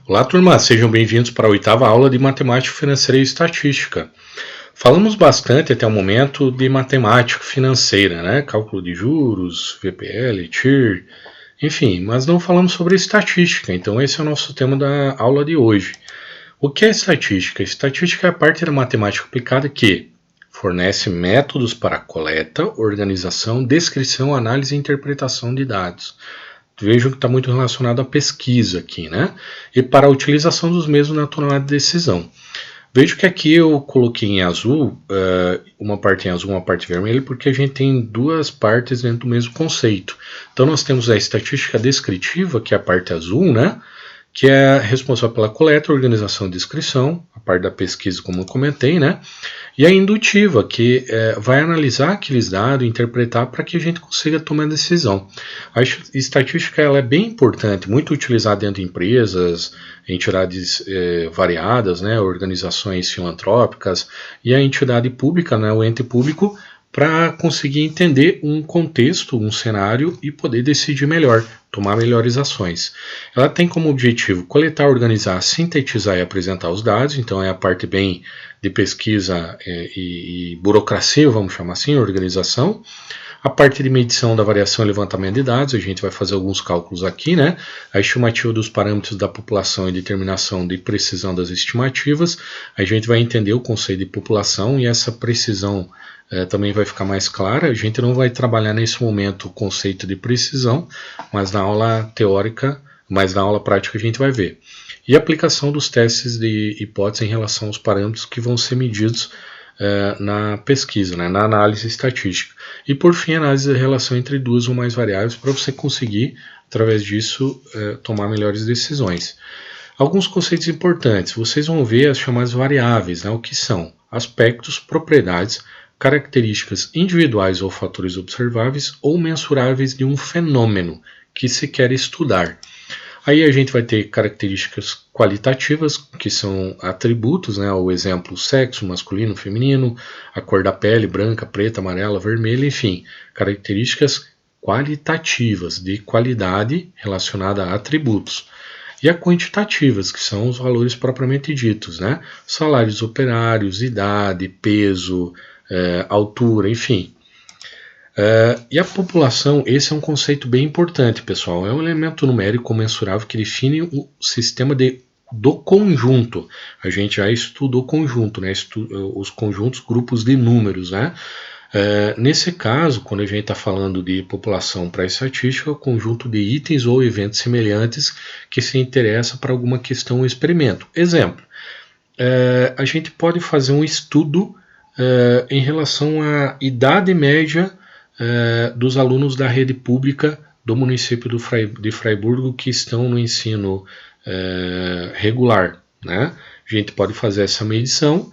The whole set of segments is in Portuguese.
Olá, turma, sejam bem-vindos para a oitava aula de Matemática Financeira e Estatística. Falamos bastante até o momento de matemática financeira, né? Cálculo de juros, VPL, TIR, enfim, mas não falamos sobre estatística, então esse é o nosso tema da aula de hoje. O que é estatística? Estatística é a parte da matemática aplicada que fornece métodos para coleta, organização, descrição, análise e interpretação de dados. Vejam que está muito relacionado à pesquisa aqui, né? E para a utilização dos mesmos na tomada de decisão. Vejo que aqui eu coloquei em azul, uma parte em azul, uma parte vermelha, porque a gente tem duas partes dentro do mesmo conceito. Então nós temos a estatística descritiva, que é a parte azul, né? Que é responsável pela coleta, organização e descrição, a parte da pesquisa, como eu comentei, né? E a indutiva, que vai analisar aqueles dados, interpretar para que a gente consiga tomar decisão. A estatística ela é bem importante, muito utilizada dentro de empresas, entidades variadas, né, organizações filantrópicas e a entidade pública, né, o ente público, para conseguir entender um contexto, um cenário e poder decidir melhor, tomar melhores ações. Ela tem como objetivo coletar, organizar, sintetizar e apresentar os dados, então é a parte bem de pesquisa e burocracia, vamos chamar assim, organização. A parte de medição da variação e levantamento de dados, a gente vai fazer alguns cálculos aqui, né? A estimativa dos parâmetros da população e determinação de precisão das estimativas. A gente vai entender o conceito de população e essa precisão também vai ficar mais clara. A gente não vai trabalhar nesse momento o conceito de precisão, mas na aula teórica, mas na aula prática a gente vai ver. E a aplicação dos testes de hipótese em relação aos parâmetros que vão ser medidos na pesquisa, né, na análise estatística. E por fim, a análise da relação entre duas ou mais variáveis para você conseguir, através disso, tomar melhores decisões. Alguns conceitos importantes, vocês vão ver as chamadas variáveis, né, o que são aspectos, propriedades, características individuais ou fatores observáveis ou mensuráveis de um fenômeno que se quer estudar. Aí a gente vai ter características qualitativas, que são atributos, né? O exemplo, sexo, masculino, feminino, a cor da pele, branca, preta, amarela, vermelha, enfim, características qualitativas, de qualidade relacionada a atributos. E a quantitativas, que são os valores propriamente ditos, né? Salários operários, idade, peso, altura, enfim. E a população, esse é um conceito bem importante, pessoal. É um elemento numérico mensurável que define o sistema do conjunto. A gente já estudou conjunto, né? Os conjuntos, grupos de números, né? Nesse caso, quando a gente está falando de população para estatística, é o conjunto de itens ou eventos semelhantes que se interessa para alguma questão ou experimento. Exemplo, a gente pode fazer um estudo em relação à idade média dos alunos da rede pública do município de Fraiburgo que estão no ensino regular, né? A gente pode fazer essa medição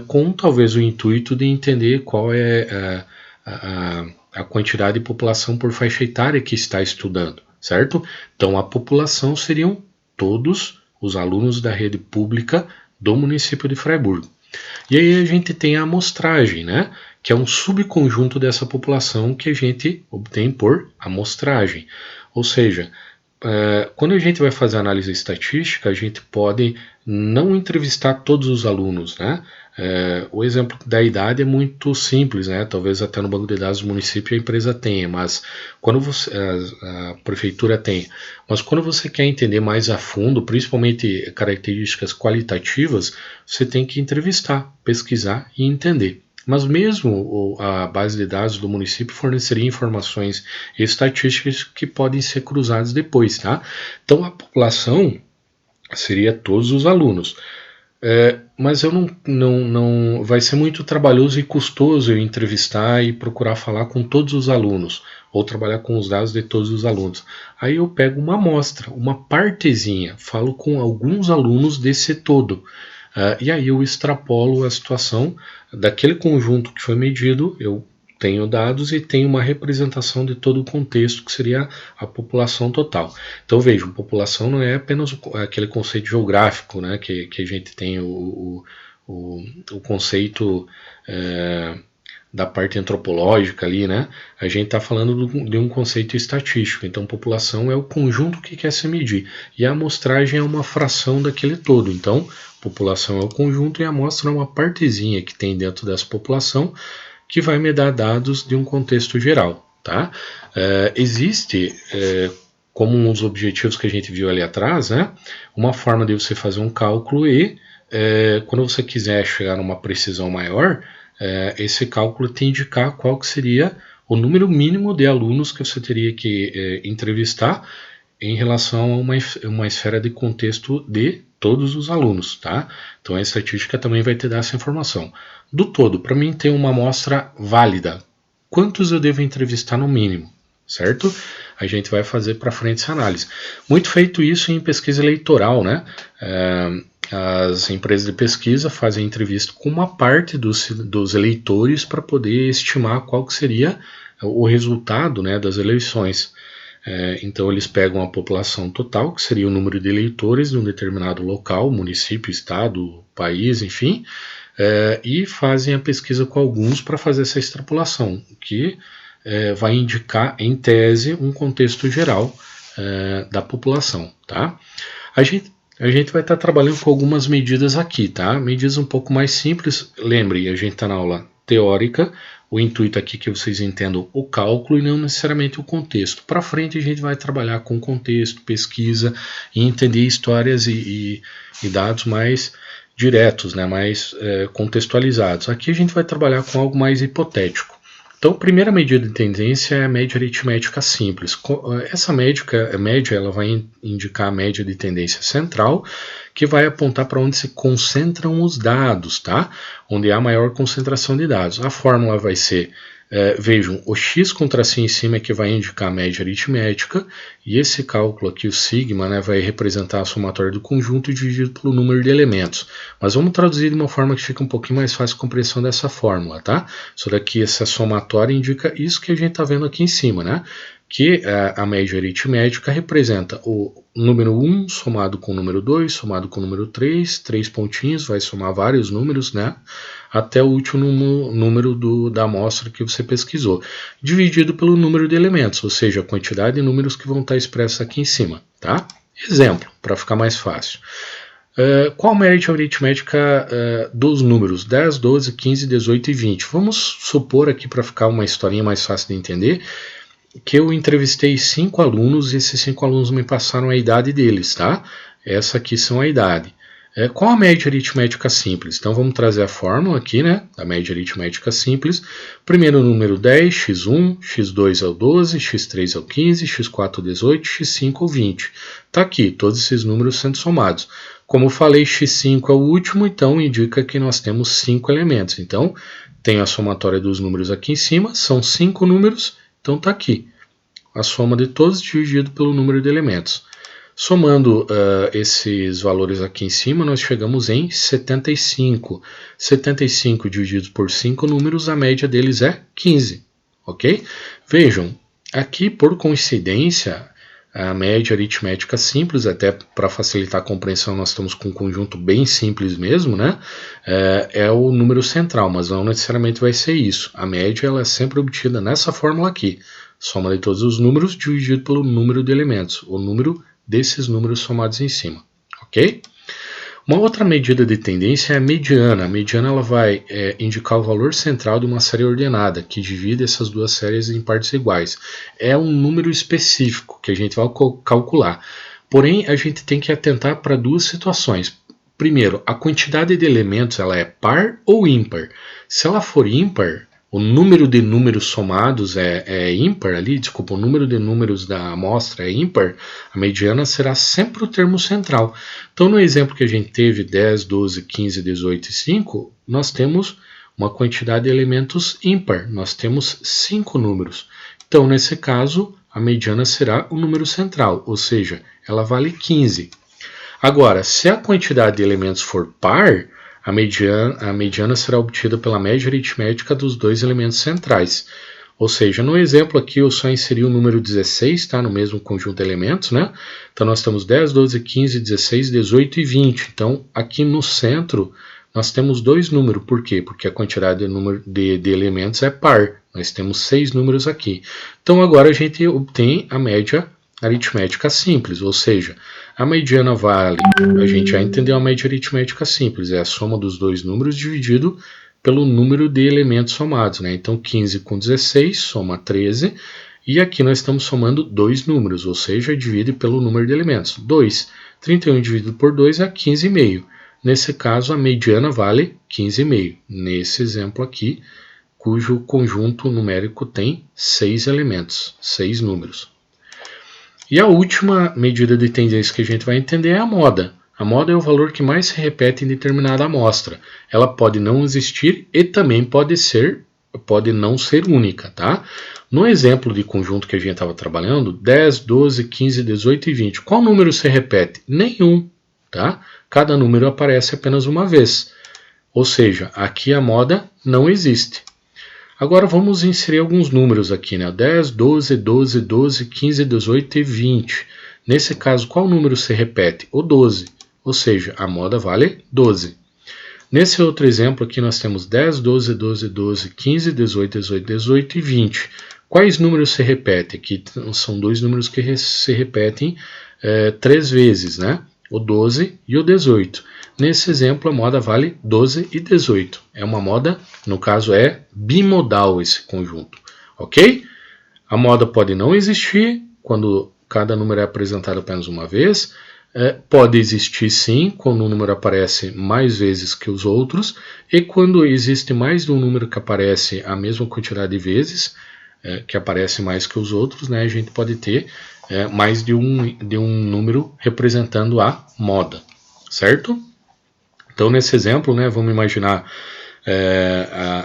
com talvez o intuito de entender qual é a quantidade de população por faixa etária que está estudando, certo? Então a população seriam todos os alunos da rede pública do município de Fraiburgo. E aí a gente tem a amostragem, né? Que é um subconjunto dessa população que a gente obtém por amostragem. Ou seja, quando a gente vai fazer análise estatística, a gente pode não entrevistar todos os alunos, né? O exemplo da idade é muito simples, né? Talvez até no banco de dados do município a empresa tenha, mas quando a prefeitura tem. Mas quando você quer entender mais a fundo, principalmente características qualitativas, você tem que entrevistar, pesquisar e entender. Mas mesmo a base de dados do município forneceria informações estatísticas que podem ser cruzadas depois, tá? Então a população seria todos os alunos. Mas eu não vai ser muito trabalhoso e custoso eu entrevistar e procurar falar com todos os alunos ou trabalhar com os dados de todos os alunos. Aí eu pego uma amostra, uma partezinha, falo com alguns alunos desse todo. E aí eu extrapolo a situação daquele conjunto que foi medido, eu tenho dados e tenho uma representação de todo o contexto, que seria a população total. Então vejam, população não é apenas aquele conceito geográfico, né, que a gente tem o conceito da parte antropológica ali, né? A gente está falando de um conceito estatístico. Então, população é o conjunto que quer se medir. E a amostragem é uma fração daquele todo. Então, população é o conjunto e a amostra é uma partezinha que tem dentro dessa população que vai me dar dados de um contexto geral, tá? Existe, como um dos objetivos que a gente viu ali atrás, né? Uma forma de você fazer um cálculo e, quando você quiser chegar numa precisão maior, esse cálculo te indicar qual que seria o número mínimo de alunos que você teria que entrevistar em relação a uma esfera de contexto de todos os alunos, tá? Então a estatística também vai te dar essa informação. Do todo, para mim ter uma amostra válida, quantos eu devo entrevistar no mínimo, certo? A gente vai fazer para frente essa análise. Muito feito isso em pesquisa eleitoral, né? As empresas de pesquisa fazem entrevista com uma parte dos eleitores para poder estimar qual que seria o resultado, né, das eleições. Então eles pegam a população total, que seria o número de eleitores de um determinado local, município, estado, país, enfim, e fazem a pesquisa com alguns para fazer essa extrapolação, que vai indicar, em tese, um contexto geral da população, tá? A gente vai estar trabalhando com algumas medidas aqui, tá? Medidas um pouco mais simples. Lembre, a gente está na aula teórica. O intuito aqui é que vocês entendam o cálculo e não necessariamente o contexto. Para frente a gente vai trabalhar com contexto, pesquisa e entender histórias e dados mais diretos, né? Mais contextualizados. Aqui a gente vai trabalhar com algo mais hipotético. Então, a primeira medida de tendência é a média aritmética simples. Essa média ela vai indicar a média de tendência central, que vai apontar para onde se concentram os dados, tá? Onde há maior concentração de dados. A fórmula vai ser, vejam, o x com tracinho em cima é que vai indicar a média aritmética, e esse cálculo aqui, o sigma, né, vai representar a somatória do conjunto dividido pelo número de elementos. Mas vamos traduzir de uma forma que fica um pouquinho mais fácil a compreensão dessa fórmula, tá? Isso daqui, essa somatória indica isso que a gente está vendo aqui em cima, né? Que a média aritmética representa o número 1 somado com o número 2, somado com o número 3 pontinhos, vai somar vários números, né? Até o último número da amostra que você pesquisou, dividido pelo número de elementos, ou seja, a quantidade de números que vão estar expressos aqui em cima, tá? Exemplo, para ficar mais fácil. Qual a média aritmética dos números 10, 12, 15, 18 e 20? Vamos supor aqui, para ficar uma historinha mais fácil de entender, que eu entrevistei 5 alunos e esses 5 alunos me passaram a idade deles, tá? Essa aqui são a idade. Qual a média aritmética simples? Então vamos trazer a fórmula aqui, né? Da média aritmética simples. Primeiro número 10, x1, x2 é o 12, x3 é o 15, x4 é o 18, x5 é o 20. Tá aqui, todos esses números sendo somados. Como eu falei, x5 é o último, então indica que nós temos 5 elementos. Então, tem a somatória dos números aqui em cima, são 5 números, então está aqui. A soma de todos dividido pelo número de elementos. Somando esses valores aqui em cima, nós chegamos em 75. 75 divididos por 5 números, a média deles é 15. Ok? Vejam, aqui por coincidência, a média aritmética simples, até para facilitar a compreensão, nós estamos com um conjunto bem simples mesmo, né? É o número central, mas não necessariamente vai ser isso. A média ela é sempre obtida nessa fórmula aqui. Soma de todos os números dividido pelo número de elementos, o número desses números somados em cima, ok? Uma outra medida de tendência é a mediana. A mediana ela vai indicar o valor central de uma série ordenada, que divide essas duas séries em partes iguais. É um número específico que a gente vai calcular. Porém, a gente tem que atentar para duas situações. Primeiro, a quantidade de elementos ela é par ou ímpar. Se ela for ímpar, o número de números somados é ímpar ali, desculpa, o número de números da amostra é ímpar, a mediana será sempre o termo central. Então, no exemplo que a gente teve, 10, 12, 15, 18 e 5, nós temos uma quantidade de elementos ímpar, nós temos 5 números. Então, nesse caso, a mediana será o número central, ou seja, ela vale 15. Agora, se a quantidade de elementos for par, a mediana será obtida pela média aritmética dos dois elementos centrais. Ou seja, no exemplo aqui eu só inseri o número 16, tá? No mesmo conjunto de elementos, né? Então nós temos 10, 12, 15, 16, 18 e 20. Então aqui no centro nós temos dois números. Por quê? Porque a quantidade de elementos é par. Nós temos 6 números aqui. Então agora a gente obtém a média aritmética simples, ou seja, a mediana vale, a gente já entendeu a média aritmética simples, é a soma dos dois números dividido pelo número de elementos somados, né? Então 15 com 16 soma 13, e aqui nós estamos somando dois números, ou seja, divide pelo número de elementos. 2, 31 dividido por 2 é 15,5. Nesse caso, a mediana vale 15,5. Nesse exemplo aqui, cujo conjunto numérico tem 6 elementos, 6 números. E a última medida de tendência que a gente vai entender é a moda. A moda é o valor que mais se repete em determinada amostra. Ela pode não existir e também pode não ser única, tá? No exemplo de conjunto que a gente estava trabalhando, 10, 12, 15, 18 e 20. Qual número se repete? Nenhum, tá? Cada número aparece apenas uma vez. Ou seja, aqui a moda não existe. Agora vamos inserir alguns números aqui, né? 10, 12, 12, 12, 15, 18 e 20. Nesse caso, qual número se repete? O 12, ou seja, a moda vale 12. Nesse outro exemplo aqui nós temos 10, 12, 12, 12, 15, 18, 18, 18 e 20. Quais números se repetem? Aqui são dois números que se repetem 3 vezes, né? O 12 e o 18. Nesse exemplo, a moda vale 12 e 18. É uma moda, no caso, é bimodal esse conjunto, ok? A moda pode não existir quando cada número é apresentado apenas uma vez. Pode existir sim quando o número aparece mais vezes que os outros. E quando existe mais de um número que aparece a mesma quantidade de vezes, que aparece mais que os outros, né, a gente pode ter mais de um número representando a moda, certo? Então, nesse exemplo, né, vamos imaginar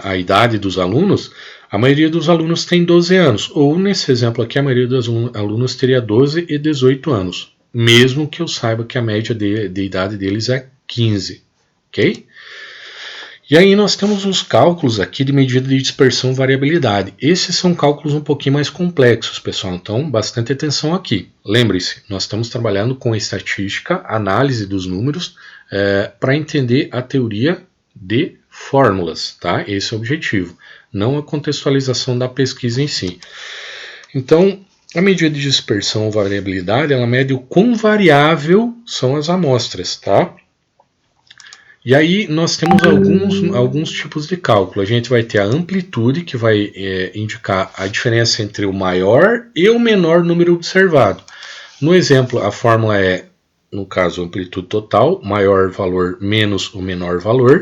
a idade dos alunos. A maioria dos alunos tem 12 anos. Ou, nesse exemplo aqui, a maioria dos alunos teria 12 e 18 anos. Mesmo que eu saiba que a média de idade deles é 15. Ok? E aí nós temos os cálculos aqui de medida de dispersão e variabilidade. Esses são cálculos um pouquinho mais complexos, pessoal. Então, bastante atenção aqui. Lembre-se, nós estamos trabalhando com estatística, análise dos números, para entender a teoria de fórmulas, tá? Esse é o objetivo, não a contextualização da pesquisa em si. Então, a medida de dispersão ou variabilidade, ela mede o quão variável são as amostras, tá? E aí nós temos alguns tipos de cálculo. A gente vai ter a amplitude, que vai indicar a diferença entre o maior e o menor número observado. No exemplo, a fórmula é, no caso, amplitude total, maior valor menos o menor valor.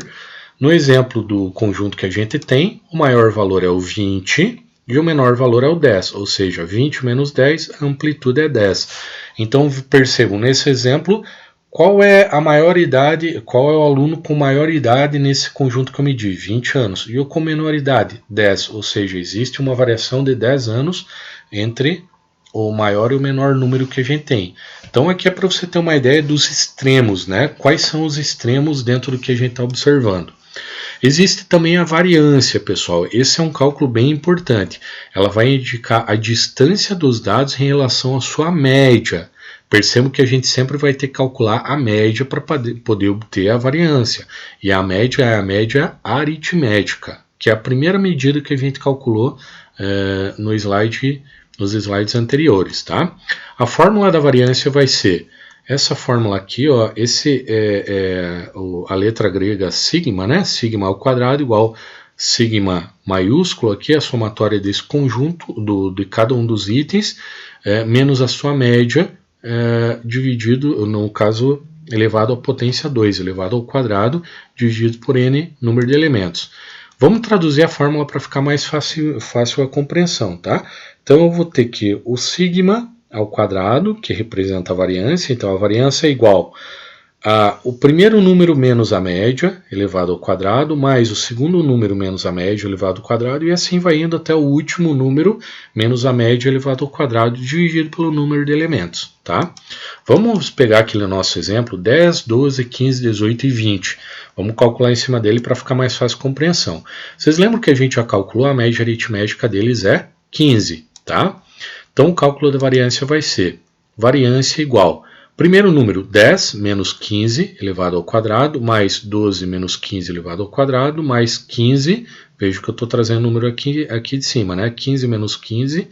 No exemplo do conjunto que a gente tem, o maior valor é o 20 e o menor valor é o 10, ou seja, 20 menos 10, a amplitude é 10. Então, percebam, nesse exemplo, qual é a maior idade, qual é o aluno com maior idade nesse conjunto que eu medi? 20 anos. E o com menor idade? 10, ou seja, existe uma variação de 10 anos entre o maior e o menor número que a gente tem. Então aqui é para você ter uma ideia dos extremos, né? Quais são os extremos dentro do que a gente está observando. Existe também a variância, pessoal. Esse é um cálculo bem importante. Ela vai indicar a distância dos dados em relação à sua média. Percebam que a gente sempre vai ter que calcular a média para poder obter a variância. E a média é a média aritmética, que é a primeira medida que a gente calculou nos slides anteriores, tá? A fórmula da variância vai ser essa fórmula aqui, ó, a letra grega sigma, né? Sigma ao quadrado igual sigma maiúsculo, aqui a somatória desse conjunto de cada um dos itens, menos a sua média, dividido, no caso, elevado à potência 2, elevado ao quadrado, dividido por n número de elementos. Vamos traduzir a fórmula para ficar mais fácil a compreensão, tá? Então eu vou ter que o sigma ao quadrado, que representa a variância, então a variância é igual a o primeiro número menos a média, elevado ao quadrado, mais o segundo número menos a média, elevado ao quadrado, e assim vai indo até o último número menos a média, elevado ao quadrado, dividido pelo número de elementos, tá? Vamos pegar aqui no nosso exemplo, 10, 12, 15, 18 e 20. Vamos calcular em cima dele para ficar mais fácil a compreensão. Vocês lembram que a gente já calculou? A média aritmética deles é 15, tá? Então o cálculo da variância vai ser variância igual Primeiro número, 10 menos 15 elevado ao quadrado, mais 12 menos 15 elevado ao quadrado, mais 15, veja que eu estou trazendo o número aqui de cima, né? 15 menos 15,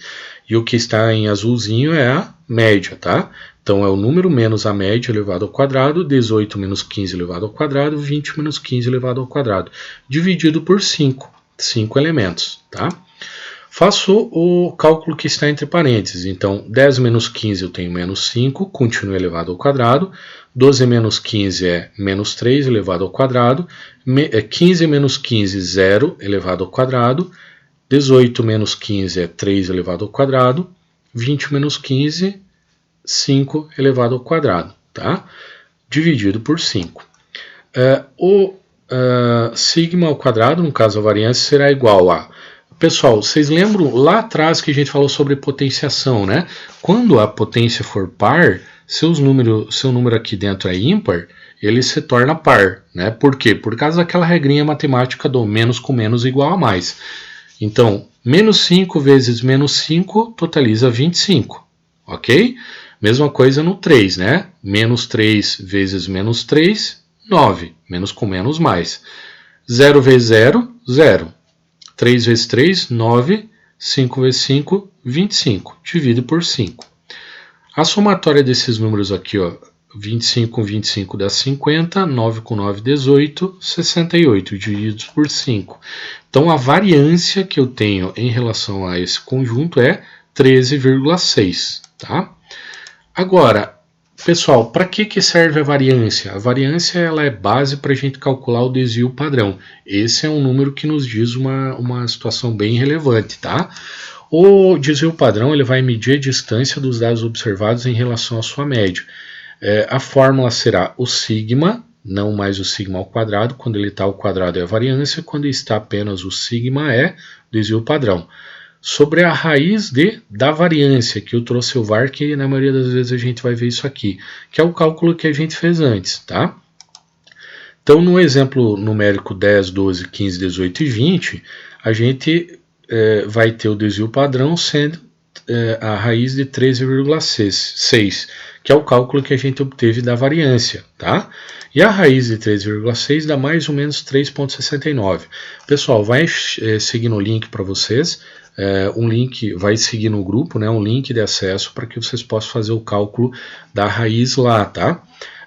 e o que está em azulzinho é a média, tá? Então é o número menos a média elevado ao quadrado, 18 menos 15 elevado ao quadrado, 20 menos 15 elevado ao quadrado, dividido por 5 elementos, tá? Faço o cálculo que está entre parênteses, então 10 menos 15 eu tenho menos 5, continua elevado ao quadrado, 12 menos 15 é menos 3 elevado ao quadrado, 15 menos 15, 0 elevado ao quadrado, 18 menos 15 é 3 elevado ao quadrado, 20 menos 15, 5 elevado ao quadrado, tá? Dividido por 5. Sigma ao quadrado, no caso a variância, será igual a... Pessoal, vocês lembram lá atrás que a gente falou sobre potenciação, né? Quando a potência for par, seu número aqui dentro é ímpar, ele se torna par, né? Por quê? Por causa daquela regrinha matemática do menos com menos igual a mais. Então, menos 5 vezes menos 5 totaliza 25, ok? Mesma coisa no 3, né? Menos 3 vezes menos 3, 9. Menos com menos mais. 0 vezes 0, 0. 3 vezes 3, 9. 5 vezes 5, 25. Divido por 5. A somatória desses números aqui, ó, 25 com 25 dá 50, 9 com 9, 18, 68, divididos por 5. Então, a variância que eu tenho em relação a esse conjunto é 13,6, tá? Agora, pessoal, para que serve a variância? A variância ela é base para a gente calcular o desvio padrão. Esse é um número que nos diz uma situação bem relevante, tá? O desvio padrão ele vai medir a distância dos dados observados em relação à sua média. A fórmula será o sigma, não mais o sigma ao quadrado. Quando ele está ao quadrado é a variância, quando está apenas o sigma é o desvio padrão. Sobre a raiz da variância, que eu trouxe o VAR, que na maioria das vezes a gente vai ver isso aqui, que é o cálculo que a gente fez antes, tá? Então, no exemplo numérico 10, 12, 15, 18 e 20, a gente vai ter o desvio padrão sendo a raiz de 13,6, que é o cálculo que a gente obteve da variância, tá? E a raiz de 13,6 dá mais ou menos 3,69. Pessoal, vai seguindo o link para vocês. Um link vai seguir no grupo, né, um link de acesso para que vocês possam fazer o cálculo da raiz lá, tá?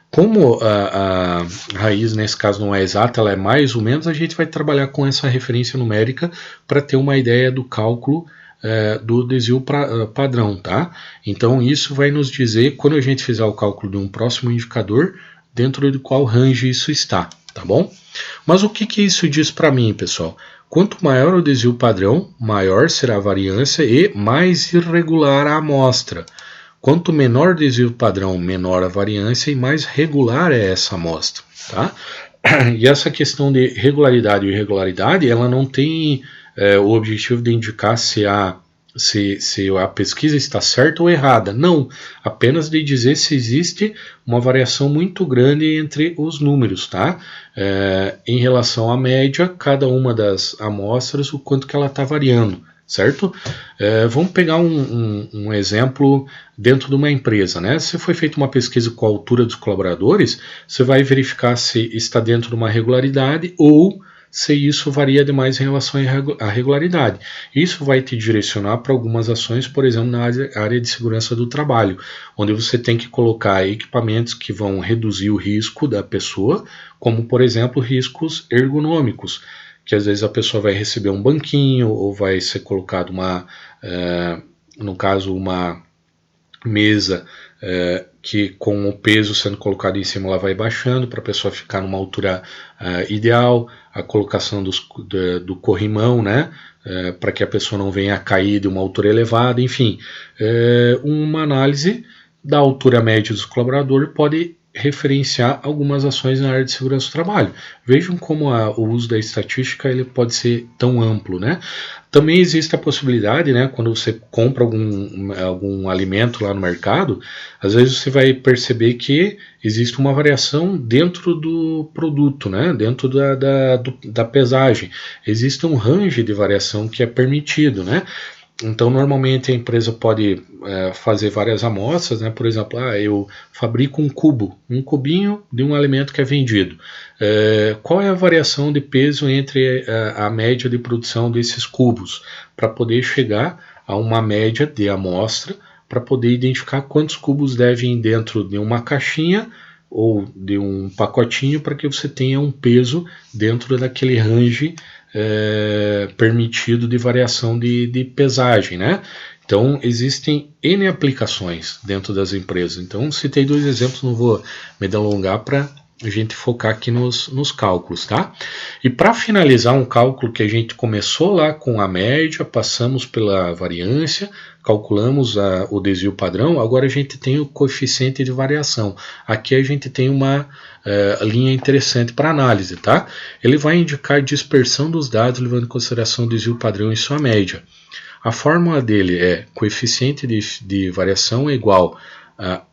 Como a raiz nesse caso não é exata, ela é mais ou menos, a gente vai trabalhar com essa referência numérica para ter uma ideia do cálculo do desvio padrão, tá? Então isso vai nos dizer, quando a gente fizer o cálculo de um próximo indicador, dentro de qual range isso está, tá bom? Mas o que isso diz para mim, pessoal? Quanto maior o desvio padrão, maior será a variância e mais irregular a amostra. Quanto menor o desvio padrão, menor a variância e mais regular é essa amostra, tá? E essa questão de regularidade e irregularidade, ela não tem o objetivo de indicar se a pesquisa está certa ou errada. Não, apenas de dizer se existe uma variação muito grande entre os números, tá? Em relação à média, cada uma das amostras, o quanto que ela está variando, certo? Vamos pegar um exemplo dentro de uma empresa, né? Se foi feita uma pesquisa com a altura dos colaboradores, você vai verificar se está dentro de uma regularidade ou se isso varia demais em relação à regularidade. Isso vai te direcionar para algumas ações, por exemplo, na área de segurança do trabalho, onde você tem que colocar equipamentos que vão reduzir o risco da pessoa, como, por exemplo, riscos ergonômicos, que às vezes a pessoa vai receber um banquinho ou vai ser colocado no caso, uma mesa que com o peso sendo colocado em cima ela vai baixando para a pessoa ficar numa altura ideal, a colocação do corrimão, né, para que a pessoa não venha a cair de uma altura elevada, enfim, uma análise da altura média dos colaboradores pode referenciar algumas ações na área de segurança do trabalho. Vejam como o uso da estatística ele pode ser tão amplo, né? Também existe a possibilidade, né, quando você compra algum alimento lá no mercado, às vezes você vai perceber que existe uma variação dentro do produto, né, dentro da pesagem. Existe um range de variação que é permitido, né? Então, normalmente a empresa pode fazer várias amostras, né? Por exemplo, eu fabrico um cubo, um cubinho de um alimento que é vendido. Qual é a variação de peso entre a média de produção desses cubos? Para poder chegar a uma média de amostra, para poder identificar quantos cubos devem ir dentro de uma caixinha ou de um pacotinho, para que você tenha um peso dentro daquele range permitido de variação de pesagem, né? Então, existem N aplicações dentro das empresas. Então, citei 2 exemplos, não vou me delongar para a gente focar aqui nos cálculos, tá? E para finalizar um cálculo que a gente começou lá com a média, passamos pela variância, calculamos o desvio padrão, agora a gente tem o coeficiente de variação. Aqui a gente tem uma linha interessante para análise, tá? Ele vai indicar a dispersão dos dados levando em consideração o desvio padrão e sua média. A fórmula dele é coeficiente de variação é igual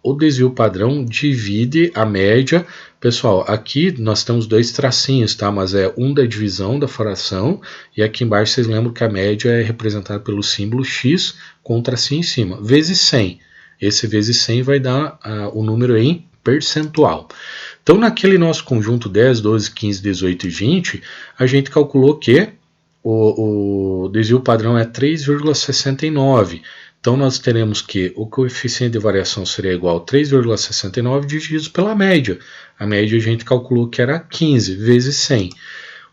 o desvio padrão divide a média. Pessoal, aqui nós temos 2 tracinhos, tá? Mas é um da divisão da fração, e aqui embaixo vocês lembram que a média é representada pelo símbolo x com o tracinho em cima, vezes 100. Esse vezes 100 vai dar o número em percentual. Então, naquele nosso conjunto 10, 12, 15, 18 e 20, a gente calculou que o desvio padrão é 3,69. Então, nós teremos que o coeficiente de variação seria igual a 3,69 dividido pela média. A média a gente calculou que era 15 vezes 100.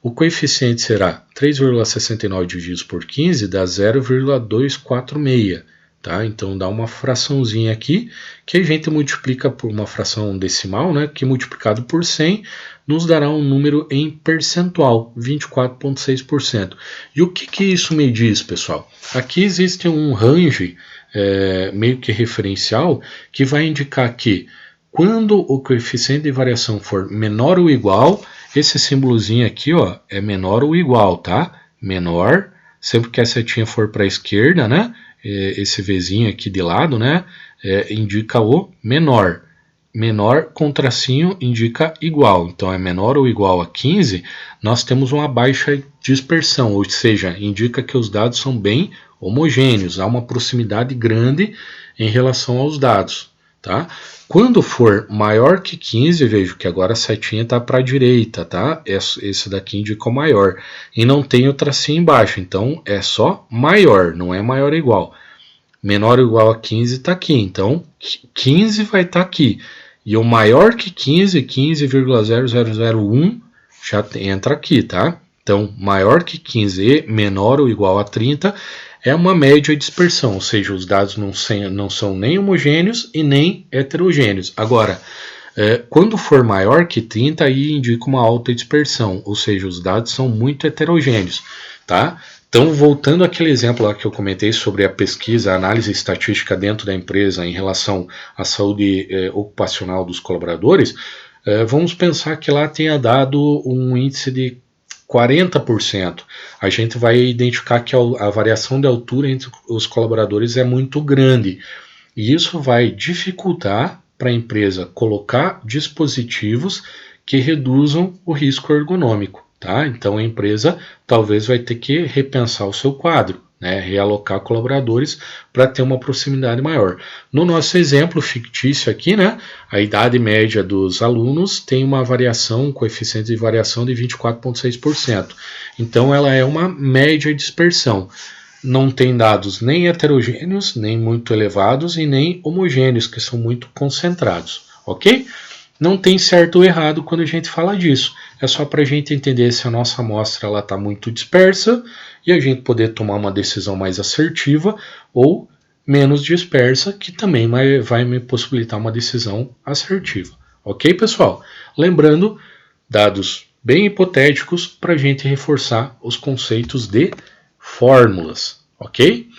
O coeficiente será 3,69 dividido por 15, dá 0,246. Tá? Então, dá uma fraçãozinha aqui, que a gente multiplica por uma fração decimal, né, que multiplicado por 100 nos dará um número em percentual, 24,6%. E o que isso me diz, pessoal? Aqui existe um range meio que referencial que vai indicar que quando o coeficiente de variação for menor ou igual, esse símbolozinho aqui é menor ou igual, tá? Menor, sempre que a setinha for para a esquerda, né? Esse Vzinho aqui de lado, né? Indica o menor. Menor com tracinho indica igual. Então, é menor ou igual a 15, nós temos uma baixa dispersão, ou seja, indica que os dados são bem homogêneos, há uma proximidade grande em relação aos dados. Tá? Quando for maior que 15, vejo que agora a setinha está para a direita, tá? Esse daqui indica o maior. E não tem o tracinho embaixo, então é só maior, não é maior ou igual. Menor ou igual a 15 está aqui, então 15 vai estar aqui. E o maior que 15, 15,0001, já entra aqui, tá? Então, maior que 15 e menor ou igual a 30 é uma média de dispersão, ou seja, os dados não são nem homogêneos e nem heterogêneos. Agora, quando for maior que 30, aí indica uma alta dispersão, ou seja, os dados são muito heterogêneos, tá? Então, voltando àquele exemplo lá que eu comentei sobre a pesquisa, a análise estatística dentro da empresa em relação à saúde ocupacional dos colaboradores, vamos pensar que lá tenha dado um índice de 40%. A gente vai identificar que a variação de altura entre os colaboradores é muito grande. E isso vai dificultar para a empresa colocar dispositivos que reduzam o risco ergonômico. Tá? Então a empresa talvez vai ter que repensar o seu quadro, né? Realocar colaboradores para ter uma proximidade maior. No nosso exemplo fictício aqui, né? A idade média dos alunos tem uma variação, um coeficiente de variação de 24,6%. Então ela é uma média dispersão. Não tem dados nem heterogêneos, nem muito elevados, e nem homogêneos, que são muito concentrados. Ok? Não tem certo ou errado quando a gente fala disso. É só para a gente entender se a nossa amostra está muito dispersa e a gente poder tomar uma decisão mais assertiva, ou menos dispersa, que também vai me possibilitar uma decisão assertiva. Ok, pessoal? Lembrando, dados bem hipotéticos para a gente reforçar os conceitos de fórmulas. Ok?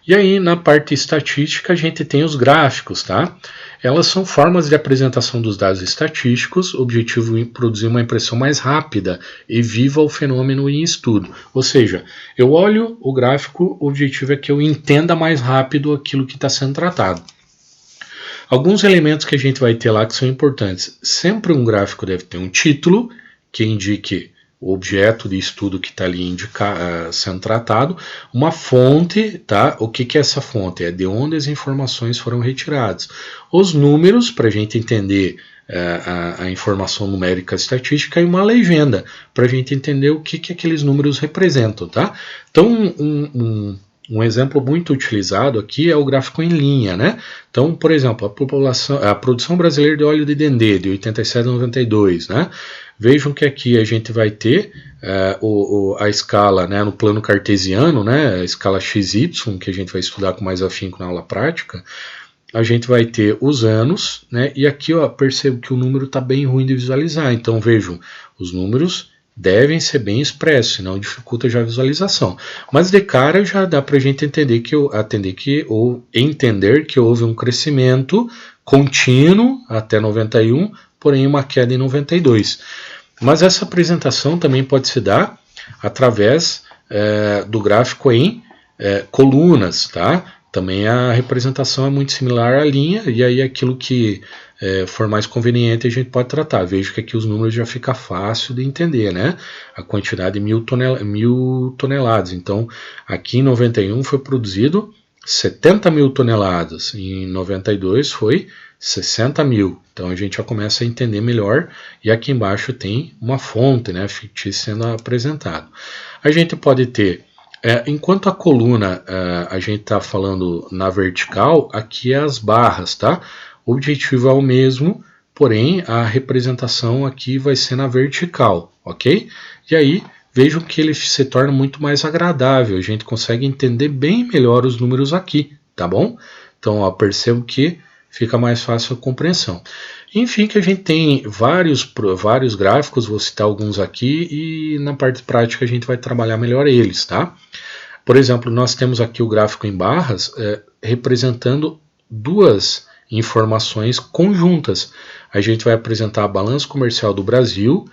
E aí, na parte estatística, a gente tem os gráficos, tá? Elas são formas de apresentação dos dados estatísticos, o objetivo é produzir uma impressão mais rápida e viva o fenômeno em estudo. Ou seja, eu olho o gráfico, o objetivo é que eu entenda mais rápido aquilo que está sendo tratado. Alguns elementos que a gente vai ter lá que são importantes. Sempre um gráfico deve ter um título, que indique o objeto de estudo que está ali sendo tratado, uma fonte, tá? O que é essa fonte? É de onde as informações foram retiradas. Os números, para a gente entender a informação numérica estatística, e uma legenda, para a gente entender o que aqueles números representam, tá? Então, um exemplo muito utilizado aqui é o gráfico em linha, né? Então, por exemplo, a produção brasileira de óleo de dendê de 87 a 92, né? Vejam que aqui a gente vai ter a escala, né, no plano cartesiano, né, a escala XY, que a gente vai estudar com mais afinco na aula prática. A gente vai ter os anos, né, e aqui ó, percebo que o número está bem ruim de visualizar. Então vejam, os números devem ser bem expressos, senão dificulta já a visualização. Mas de cara já dá para a gente entender entender que houve um crescimento contínuo até 91, porém uma queda em 92. Mas essa apresentação também pode se dar através do gráfico em colunas, tá? Também a representação é muito similar à linha, e aí aquilo que for mais conveniente a gente pode tratar. Vejo que aqui os números já fica fácil de entender, né? A quantidade de 1.000 toneladas. Então, aqui em 91 foi produzido 70 mil toneladas, em 92 foi 60 mil. Então a gente já começa a entender melhor, e aqui embaixo tem uma fonte, né, fictícia sendo apresentado. A gente pode ter, enquanto a coluna a gente está falando na vertical, aqui é as barras, tá? O objetivo é o mesmo, porém a representação aqui vai ser na vertical, ok? E aí vejam que ele se torna muito mais agradável, a gente consegue entender bem melhor os números aqui, tá bom? Então ó, percebo que fica mais fácil a compreensão. Enfim, que a gente tem vários gráficos, vou citar alguns aqui, e na parte prática a gente vai trabalhar melhor eles, tá? Por exemplo, nós temos aqui o gráfico em barras representando duas informações conjuntas. A gente vai apresentar a balança comercial do Brasil,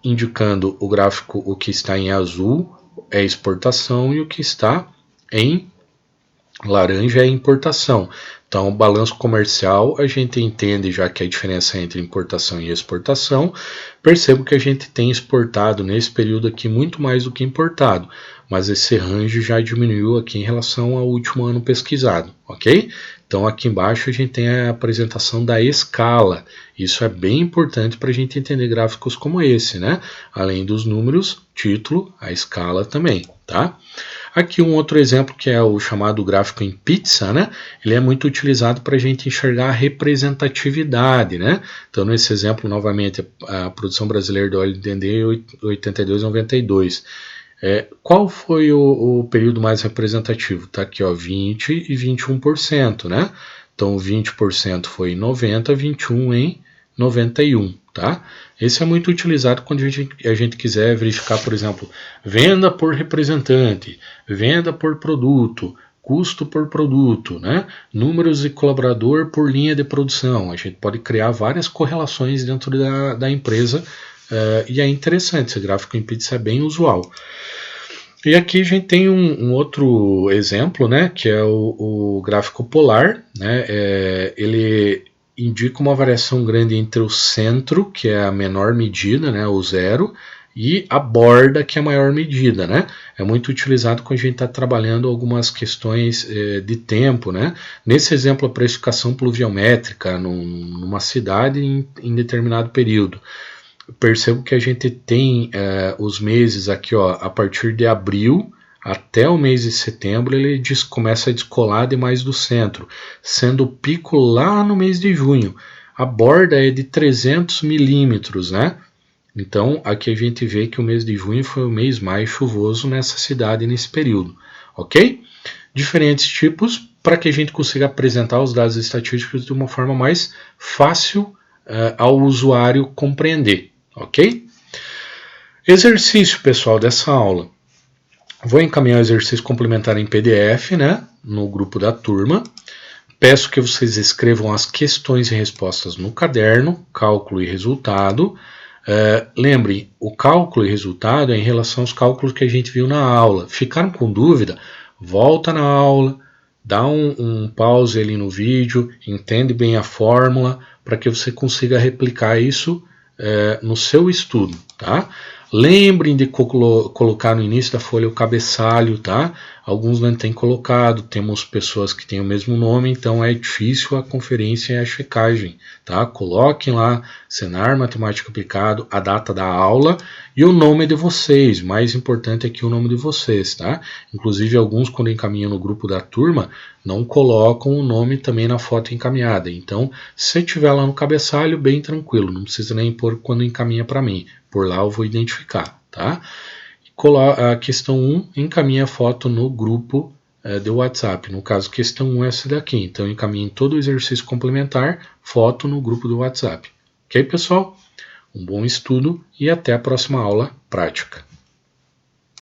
indicando o gráfico, o que está em azul é exportação e o que está em laranja é importação. Então, o balanço comercial, a gente entende já que a diferença entre importação e exportação. Percebo que a gente tem exportado nesse período aqui muito mais do que importado, mas esse range já diminuiu aqui em relação ao último ano pesquisado, ok? Então, aqui embaixo a gente tem a apresentação da escala. Isso é bem importante para a gente entender gráficos como esse, né? Além dos números, título, a escala também, tá? Aqui um outro exemplo que é o chamado gráfico em pizza, né? Ele é muito utilizado para a gente enxergar a representatividade, né? Então nesse exemplo, novamente, a produção brasileira de óleo de dendê 82 a 92. Qual foi o período mais representativo? Tá aqui, ó, 20 e 21%, né? Então 20% foi em 90, 21 em 91, tá? Esse é muito utilizado quando a gente quiser verificar, por exemplo, venda por representante, venda por produto, custo por produto, né? Números de colaborador por linha de produção. A gente pode criar várias correlações dentro da empresa, e é interessante, esse gráfico em pizza é bem usual. E aqui a gente tem um outro exemplo, né, que é o gráfico polar, né? Ele indica uma variação grande entre o centro, que é a menor medida, né, o zero, e a borda, que é a maior medida, né? É muito utilizado quando a gente está trabalhando algumas questões de tempo, né? Nesse exemplo, a precificação pluviométrica numa cidade em determinado período. Percebo que a gente tem os meses aqui, ó, a partir de abril até o mês de setembro, ele começa a descolar demais do centro, sendo o pico lá no mês de junho. A borda é de 300 milímetros, né? Então, aqui a gente vê que o mês de junho foi o mês mais chuvoso nessa cidade nesse período, ok? Diferentes tipos para que a gente consiga apresentar os dados estatísticos de uma forma mais fácil ao usuário compreender, ok? Exercício, pessoal, dessa aula. Vou encaminhar o exercício complementar em PDF, né, no grupo da turma. Peço que vocês escrevam as questões e respostas no caderno, cálculo e resultado. Lembrem, o cálculo e resultado é em relação aos cálculos que a gente viu na aula. Ficaram com dúvida? Volta na aula, dá um pause ali no vídeo, entende bem a fórmula, para que você consiga replicar isso no seu estudo, tá? Lembrem de colocar no início da folha o cabeçalho, tá? Alguns não têm colocado, temos pessoas que têm o mesmo nome, então é difícil a conferência e a checagem, tá? Coloquem lá Senar Matemática Aplicado, a data da aula e o nome de vocês. O mais importante aqui é o nome de vocês, tá? Inclusive alguns quando encaminham no grupo da turma não colocam o nome também na foto encaminhada. Então, se tiver lá no cabeçalho, bem tranquilo, não precisa nem pôr quando encaminha para mim. Por lá eu vou identificar, tá? A questão 1, encaminha a foto no grupo do WhatsApp. No caso, questão 1 é essa daqui. Então, encaminhe todo o exercício complementar, foto no grupo do WhatsApp. Ok, pessoal? Um bom estudo e até a próxima aula prática.